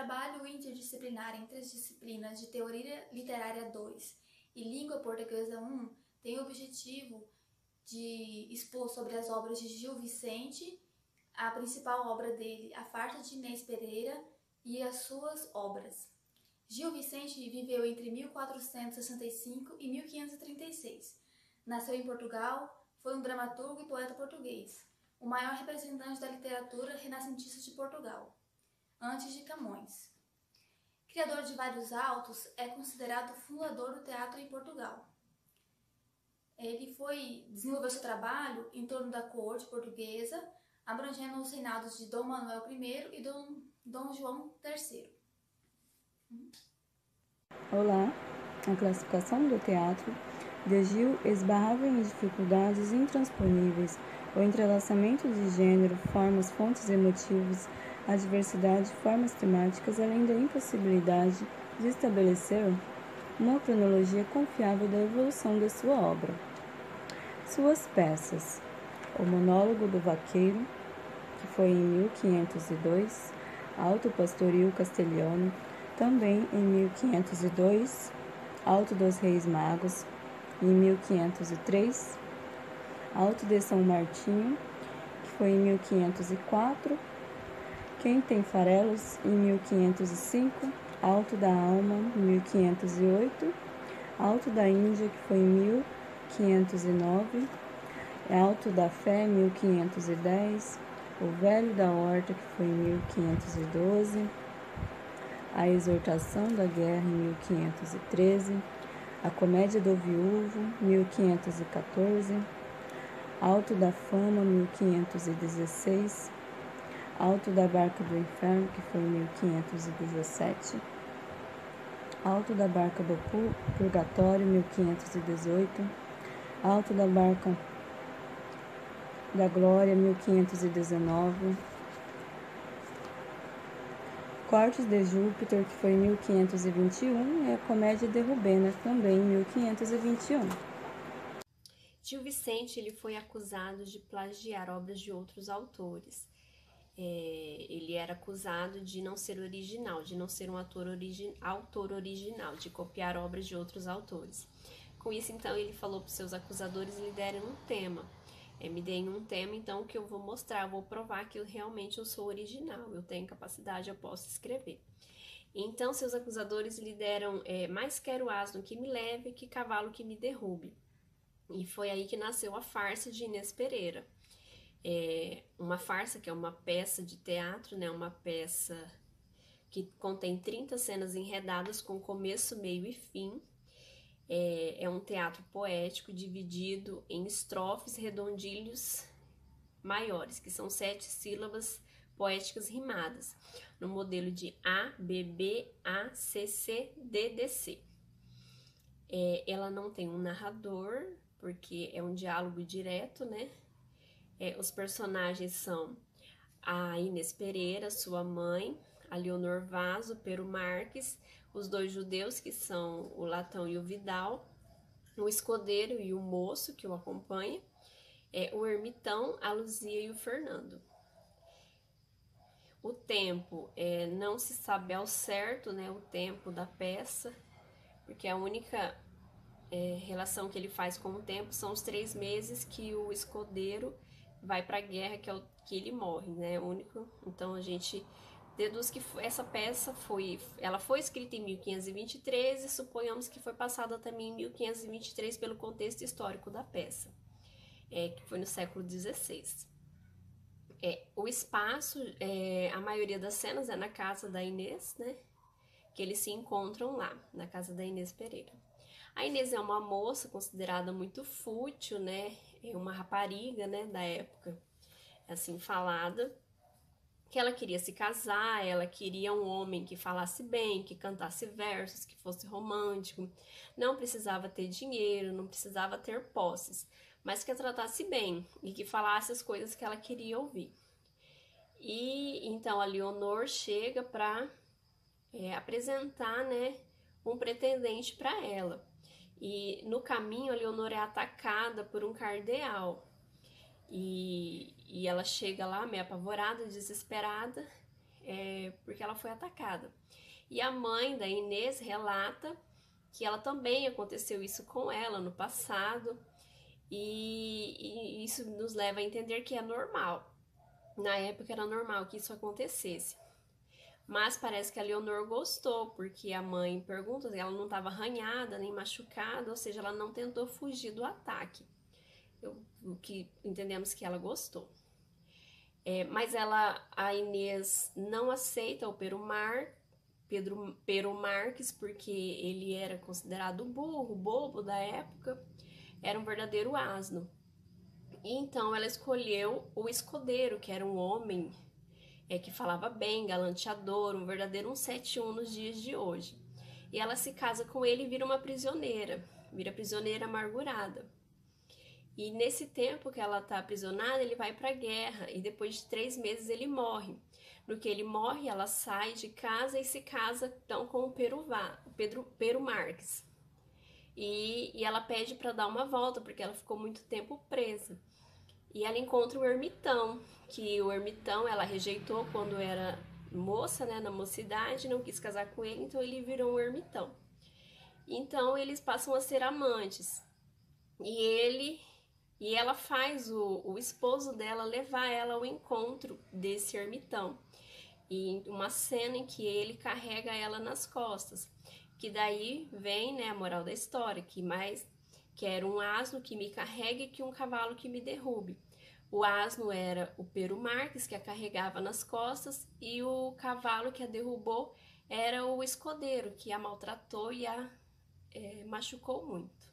trabalho interdisciplinar entre as disciplinas de Teoria Literária 2 e Língua Portuguesa 1 tem o objetivo de expor sobre as obras de Gil Vicente, a principal obra dele, A Farsa de Inês Pereira, e as suas obras. Gil Vicente viveu entre 1465 e 1536. Nasceu em Portugal, foi um dramaturgo e poeta português, o maior representante da literatura renascentista de Portugal, antes de Camões. Criador de vários autos, é considerado o fundador do teatro em Portugal. Ele desenvolveu seu trabalho em torno da corte portuguesa, abrangendo os reinados de Dom Manuel I e Dom João III. Olá, a classificação do teatro de Gil esbarrava em dificuldades intransponíveis, o entrelaçamento de gênero, formas, fontes e motivos, a diversidade de formas temáticas, além da impossibilidade de estabelecer uma cronologia confiável da evolução de sua obra. Suas peças: O Monólogo do Vaqueiro, que foi em 1502, Alto Pastoril Castelhano, também em 1502, Alto dos Reis Magos, em 1503, Alto de São Martinho, que foi em 1504, Quem Tem Farelos, em 1505, Alto da Alma, em 1508, Alto da Índia, que foi em 1509, Alto da Fé, 1510, O Velho da Horta, que foi em 1512, A Exortação da Guerra, em 1513, A Comédia do Viúvo, 1514, Alto da Fama, 1516, Alto da Barca do Inferno, que foi em 1517, Alto da Barca do Purgatório, 1518, Alto da Barca da Glória, 1519, Cortes de Júpiter, que foi em 1521, e A Comédia de Rubena, também em 1521. Gil Vicente ele foi acusado de plagiar obras de outros autores. Ele era acusado de não ser original, de não ser um autor original, de copiar obras de outros autores. Com isso, então, ele falou para os seus acusadores lhe derem um tema. Me deem um tema, então, que eu vou mostrar, eu vou provar que eu sou original, eu tenho capacidade, eu posso escrever. Então, seus acusadores lhe deram mais quero asno que me leve que cavalo que me derrube. E foi aí que nasceu a farsa de Inês Pereira. Uma farsa que é uma peça de teatro, né? Uma peça que contém 30 cenas enredadas com começo, meio e fim. É um teatro poético dividido em estrofes redondilhos maiores, que são 7 sílabas poéticas rimadas, no modelo de A, B, B, A, C, C, D, D, C. Ela não tem um narrador, porque é um diálogo direto, né? Os personagens são a Inês Pereira, sua mãe, a Leonor Vaso, Pero Marques, os 2 judeus, que são o Latão e o Vidal, o escodeiro e o moço, que o acompanha, o ermitão, a Luzia e o Fernando. O tempo, não se sabe ao certo, né, o tempo da peça, porque a única relação que ele faz com o tempo são os 3 meses que o escodeiro vai para a guerra, que é o que ele morre, né? Único. Então a gente deduz que essa peça foi escrita em 1523 e suponhamos que foi passada também em 1523 pelo contexto histórico da peça, que foi no século XVI. O espaço, a maioria das cenas é na casa da Inês, né? Que eles se encontram lá, na casa da Inês Pereira. A Inês é uma moça considerada muito fútil, né? É uma rapariga, né, da época, assim falada, que ela queria se casar, ela queria um homem que falasse bem, que cantasse versos, que fosse romântico, não precisava ter dinheiro, não precisava ter posses, mas que a tratasse bem e que falasse as coisas que ela queria ouvir. E então a Leonor chega para apresentar, né, um pretendente para ela. E no caminho a Leonor é atacada por um cardeal. E ela chega lá meio apavorada, desesperada, porque ela foi atacada. E a mãe da Inês relata que ela também aconteceu isso com ela no passado, e isso nos leva a entender que é normal. Na época era normal que isso acontecesse. Mas parece que a Leonor gostou, porque a mãe pergunta se ela não estava arranhada nem machucada, ou seja, ela não tentou fugir do ataque. O que entendemos que ela gostou. Mas a Inês não aceita o Pero Marques, porque ele era considerado burro, bobo da época, era um verdadeiro asno. E então ela escolheu o escudeiro, que era um homem que falava bem, galanteador, um verdadeiro 171 nos dias de hoje. E ela se casa com ele e vira prisioneira amargurada. E nesse tempo que ela está aprisionada, ele vai para a guerra e depois de 3 meses ele morre. No que ele morre, ela sai de casa e se casa então com o Pero Marques. E ela pede para dar uma volta, porque ela ficou muito tempo presa. E ela encontra o ermitão, que o ermitão ela rejeitou quando era moça, né, na mocidade, não quis casar com ele, então ele virou um ermitão. Então eles passam a ser amantes. E ela faz o esposo dela levar ela ao encontro desse ermitão. E uma cena em que ele carrega ela nas costas. Que daí vem, né, a moral da história, que quero um asno que me carregue que um cavalo que me derrube. O asno era o Pero Marques, que a carregava nas costas, e o cavalo que a derrubou era o escudeiro, que a maltratou e a machucou muito.